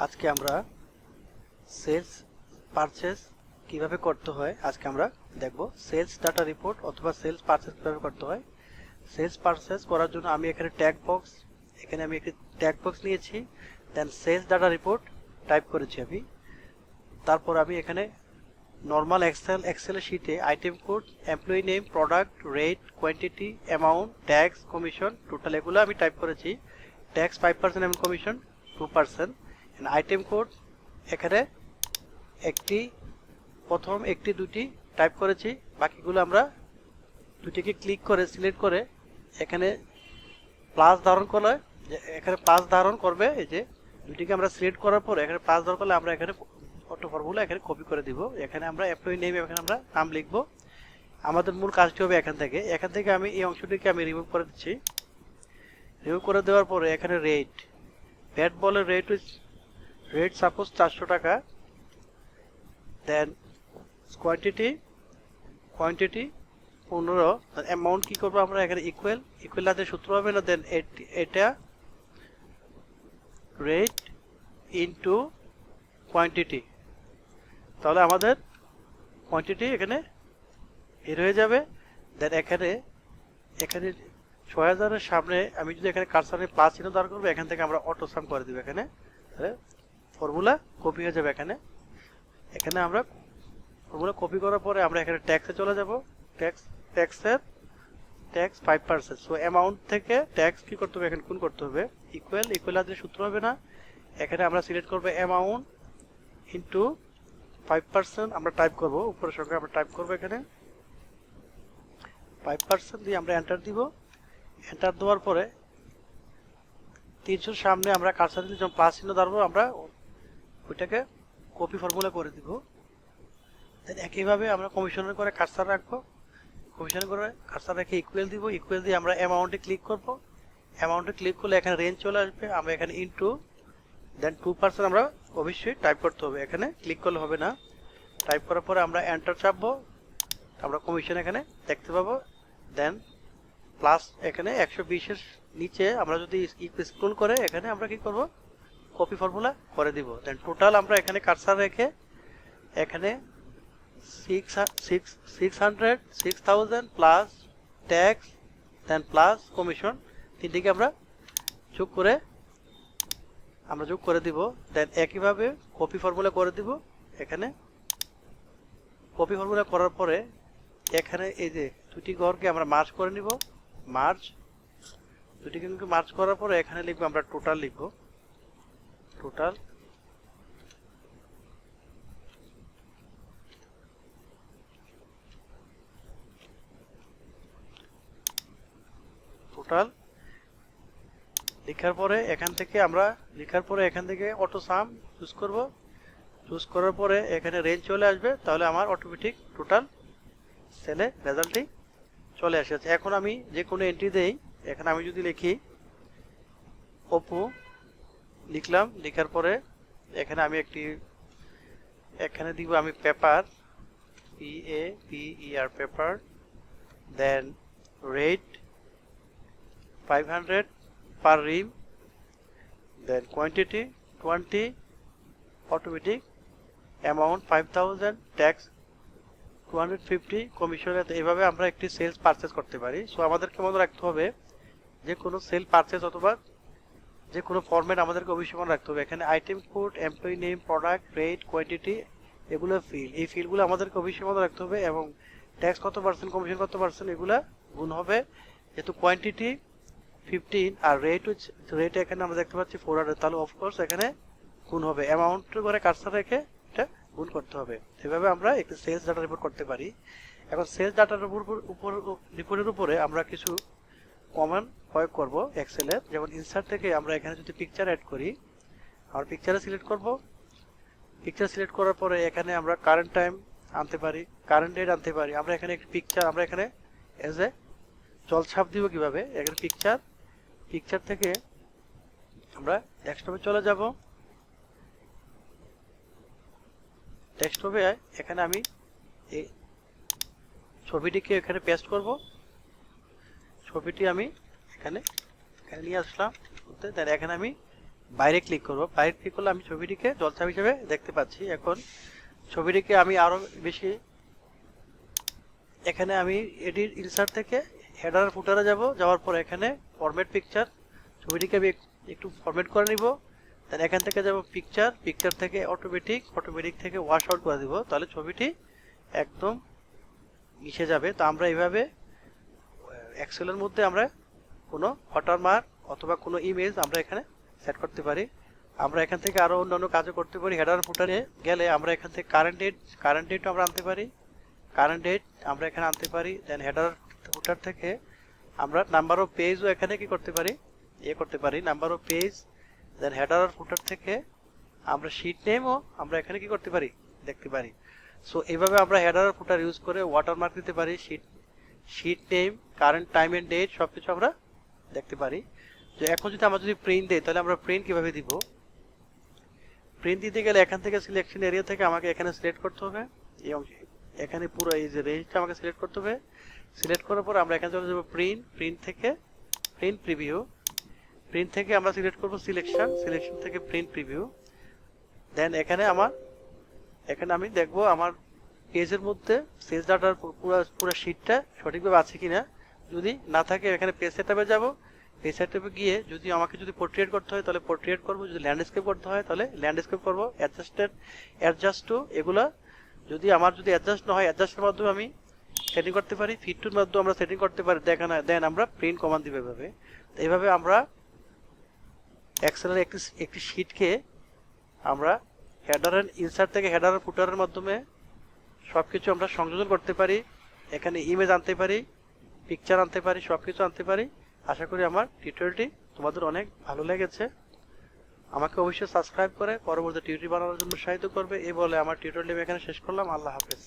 আজকে আমরা sales purchase কিভাবে করতে হয় আজকে আমরা দেখব। সেলস ডাটা রিপোর্ট অথবা সেলস পারচেজ কিভাবে করতে হয়। সেলস পারচেজ করার জন্য আমি এখানে আমি একটি ট্যাগ বক্স নিয়েছি, দেন সেলস ডাটা রিপোর্ট টাইপ করেছি আমি। তারপর আমি এখানে নর্মাল এক্সেল শিটে item code, employee name, product, rate, quantity, amount, tax, commission, total এগুলো আমি টাইপ করেছি। ট্যাক্স 5% এবং কমিশন 2%। আইটেম কোড এখানে প্রথম একটি দুটি টাইপ করেছি, বাকিগুলো আমরা দুটিকে ক্লিক করে সিলেক্ট করে এখানে প্লাস ধারণ করলে এখানে প্লাস ধারণ করবে। এই যে দুটিকে আমরা সিলেক্ট করার পর এখানে প্লাস ধারণ করলে আমরা এখানে অটো ফর্মুলা এখানে কপি করে দিব। এখানে আমরা এমপ্লয়ি নেম, এখানে আমরা নাম লিখবো। আমাদের মূল কাজটি হবে এখান থেকে আমি এই অংশটিকে আমি রিমুভ করে দিচ্ছি। রিমুভ করে দেওয়ার পরে এখানে রেট বলে রেট সাপোজ 400 টাকা। দেন কোয়ান্টিটি 15। অ্যামাউন্ট কি করবো আমরা এখানে ইকুয়াল আছে, সূত্র হবে না। দেন এটা রেট ইনটু কোয়ান্টিটি, তাহলে আমাদের কোয়ান্টিটি এখানে এর হয়ে যাবে। দেন এখানে 6000-এর সামনে আমি যদি এখানে কার্সারে প্লাস চিহ্ন দাঁড় করবো, এখান থেকে আমরা অটো সাম করে দিব। এখানে ফর্মুলা কপি হয়ে যাবে। এখানে আমরা ফর্মুলা কপি করার পরে আমরা এখানে ট্যাক্সে চলে যাব। ট্যাক্স 5%। সো অ্যামাউন্ট থেকে ট্যাক্স কি করতে হবে, এখানে গুণ করতে হবে। ইকুয়াল আছে, সূত্র হবে না। এখানে আমরা সিলেক্ট করবো অ্যামাউন্ট ইন্টু 5%। আমরা টাইপ করব, উপরের সঙ্গে আমরা টাইপ করবো এখানে 5% দিয়ে আমরা এন্টার দিব। এন্টার দেওয়ার পরে 300 সামনে আমরা কার্সার দিলে যখন প্লাস চিহ্ন দাঁড়াবো, আমরা ওইটাকে কপি ফর্মুলা করে দিব। দেন একইভাবে আমরা কমিশনের করে কার্সার রাখবো। কমিশন করে কার্সার রেখে ইকুয়াল দিব। ইকুয়াল দিয়ে আমরা অ্যামাউন্টে ক্লিক করব। অ্যামাউন্টে ক্লিক করলে এখানে রেঞ্জ চলে আসবে। আমরা এখানে ইনটু দেন 2% আমরা অবশ্যই টাইপ করতে হবে। এখানে ক্লিক করলে হবে না। টাইপ করার পরে আমরা এন্টার চাপবো, আমরা কমিশন এখানে দেখতে পাবো। দেন প্লাস এখানে 120-এর নিচে আমরা যদি স্ক্রল করে এখানে আমরা কি করব, কপি ফর্মুলা করে দিব। দেন টোটাল আমরা এখানে কার্সার রেখে এখানে 6000 প্লাস ট্যাক্স দেন প্লাস কমিশন তিনটিকে আমরা যোগ করে দিব। দেন একইভাবে কপি ফর্মুলা করে দিব। এখানে কপি ফর্মুলা করার পরে এখানে এই যে দুটি ঘরকে আমরা মার্জ করে নিব। দুটিকে মার্জ করার পরে এখানে লিখবো আমরা টোটাল লিখবো। টোটাল লেখার পরে এখান থেকে অটো সাম চুজ করব। চুজ করার পরে এখানে রেঞ্জ চলে আসবে, তাহলে আমার অটোমেটিক টোটাল সেলে রেজাল্টটি চলে এসেছে। এখন আমি যে কোনো এন্ট্রি দেই, এখানে আমি যদি লিখি অপু লিখলাম। লেখার পরে এখানে আমি এখানে দিব আমি paper, paper. Then rate 500 per ream. Then quantity 20, automatic amount 5000, tax 250, commission. এইভাবে আমরা একটি সেলস পারচেজ করতে পারি। সো আমাদেরকে মনে রাখতে হবে, যে কোনো সেল পারচেজ অথবা যে কোনো ফরম্যাট আমাদেরকে অবশ্যই মনে রাখতে হবে। এখানে item code, employee name, product, rate, quantity এগুলো এই ফিল্ডগুলো আমাদেরকে অবশ্যই মনে রাখতে হবে। এবং ট্যাক্স কত পার্সেন্ট, কমিশন কত পার্সেন্ট, এগুলা গুণ হবে। যেহেতু কোয়ান্টিটি 15 আর রেট এখানে আমরা দেখতে পাচ্ছি 400, তাহলে অফকোর্স এখানে গুণ হবে। অ্যামাউন্ট করে কার্সার রেখে এটা গুণ করতে হবে। এভাবে আমরা একটি সেলস ডাটা রিপোর্ট করতে পারি। এখন সেলস ডাটার রিপোর্টের উপরে আমরা কিছু কমন প্রয়োগ করব এক্সেলের। যেমন ইনসার্ট থেকে আমরা এখানে যদি পিকচার অ্যাড করি, আমরা পিকচারে সিলেক্ট করব। পিকচার সিলেক্ট করার পরে এখানে আমরা কারেন্ট টাইম আনতে পারি, কারেন্ট ডেট আনতে পারি। আমরা এখানে একটি পিকচার আমরা এখানে এজ এ জলছাপ দিব কিভাবে। এখানে পিকচার থেকে আমরা ডেস্কটপে চলে যাব। ডেস্কটপে এখানে আমি এই ছবিটিকে এখানে পেস্ট করব। ছবিটি আমি এখানে নিয়ে আসলাম। দেন এখানে আমি বাইরে ক্লিক করব। বাইরে ক্লিক করলে আমি ছবিটিকে জলছাপ হিসেবে দেখতে পাচ্ছি। এখন ছবিটিকে আমি আরো বেশি, এখানে আমি এডিট ইনসার্ট থেকে হেডার ফুটারে যাব, যাওয়ার পর এখানে ফরম্যাট পিকচার, ছবিটিকে আমি একটু ফরম্যাট করে নিব। দেন এখান থেকে যাব পিকচার, পিকচার থেকে অটোমেটিক, অটোমেটিক থেকে ওয়াশ আউট করে দিব, তাহলে ছবিটি একদম মিশে যাবে। তো আমরা এইভাবে এক্সেলের মধ্যে আমরা কোনো ওয়াটারমার্ক অথবা কোনো ইমেজ আমরা এখানে সেট করতে পারি। আমরা এখান থেকে আরো অন্যান্য কাজও করতে পারি। হেডার ফুটারে গেলে আমরা এখান থেকে কারেন্ট ডেট আমরা আনতে পারি, কারেন্ট ডেট আমরা এখানে আনতে পারি। দেন হেডার ফুটার থেকে আমরা নাম্বার অফ পেজও এখানে কি করতে পারি, করতে পারি number of page. Then header footer থেকে আমরা শীট নেমও আমরা এখানে কি করতে পারি, দেখতে পারি। সো এইভাবে আমরা হেডার ফুটার ইউজ করে ওয়াটারমার্ক দিতে পারি, sheet name, current time and date সবকিছু আমরা দেখতে পারি। যে এখন যদি আমরা যদি প্রিন্ট দেই, তাহলে আমরা প্রিন্ট কিভাবে দিব? প্রিন্ট দিতে গেলে এখান থেকে সিলেকশন এরিয়া থেকে আমাকে এখানে সিলেক্ট করতে হবে, এই অংশে এখানে পুরো এই যে রেঞ্জটা আমাকে সিলেক্ট করতে হবে। সিলেক্ট করার পর আমরা এখানে চলে যাব প্রিন্ট, প্রিন্ট থেকে প্রিন্ট প্রিভিউ, প্রিন্ট থেকে আমরা সিলেক্ট করব সিলেকশন, সিলেকশন থেকে প্রিন্ট প্রিভিউ। দেন এখানে আমি দেখব আমার পেজের মধ্যে সেলস ডাটার পুরো শীটটা সঠিকভাবে আছে কিনা। যদি না থাকে এখানে পেজ সেটআপে যাব, পেজ সেটআপে গিয়ে যদি আমাকে যদি পোর্ট্রেট করতে হয় তাহলে পোর্ট্রেট করব, যদি ল্যান্ডস্কেপ করতে হয় তাহলে ল্যান্ডস্কেপ করব। অ্যাডজাস্ট টু এগুলা যদি অ্যাডজাস্ট না হয়, অ্যাডজাস্টের মাধ্যমে আমি সেটিং করতে পারি, ফিট টুর মাধ্যমে আমরা সেটিং করতে পারি। দেন আমরা প্রিন্ট কমান্ড দিব। এইভাবে আমরা এক্সেলের একটি শীটকে আমরা হেডার এন্ড ইনসার্ট থেকে হেডার আর ফুটারের মাধ্যমে সবকিছু আমরা সংযোজন করতে পারি। এখানে ইমেজ আনতে পারি, পিকচার আনতে পারি, সবকিছু আনতে পারি। আশা করি আমার টিউটোরিয়ালটি তোমাদের অনেক ভালো লেগেছে। আমাকে অবশ্যই সাবস্ক্রাইব করে পরবর্তী টিউটোরিয়াল বানানোর জন্য উৎসাহিত করবে। এই বলে আমার টিউটোরিয়ালটি এখানে শেষ করলাম। আল্লাহ হাফেজ।